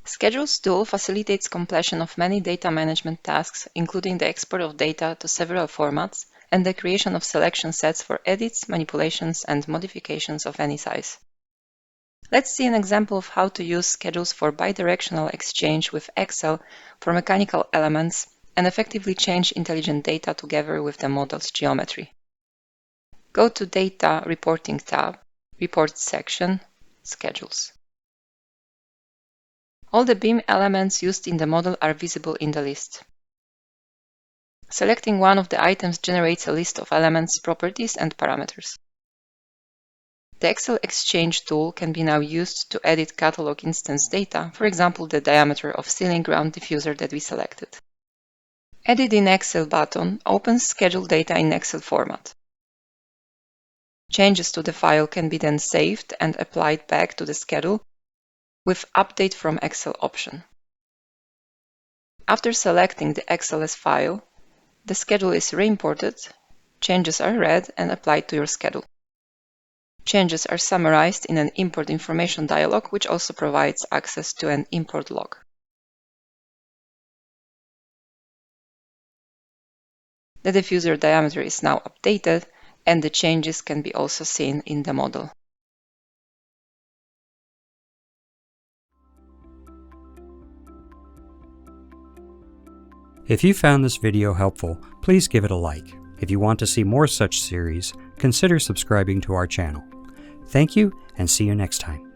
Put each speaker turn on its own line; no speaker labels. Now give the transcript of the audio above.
Schedules tool facilitates completion of many data management tasks, including the export of data to several formats and the creation of selection sets for edits, manipulations, and modifications of any size. Let's see an example of how to use schedules for bidirectional exchange with Excel for mechanical elements and effectively change intelligent data together with the model's geometry. Go to Data Reporting tab, Reports section, Schedules. All the BIM elements used in the model are visible in the list. Selecting one of the items generates a list of elements, properties, and parameters. The Excel Exchange tool can be now used to edit catalog instance data, for example, the diameter of ceiling ground diffuser that we selected. Edit in Excel button opens scheduled data in Excel format. Changes to the file can be then saved and applied back to the schedule with Update from Excel option. After selecting the XLS file, the schedule is re-imported, changes are read and applied to your schedule. Changes are summarized in an Import Information dialog, which also provides access to an import log. The diffuser diameter is now updated, and the changes can be also seen in the model.
If you found this video helpful, please give it a like. If you want to see more such series, consider subscribing to our channel. Thank you, and see you next time.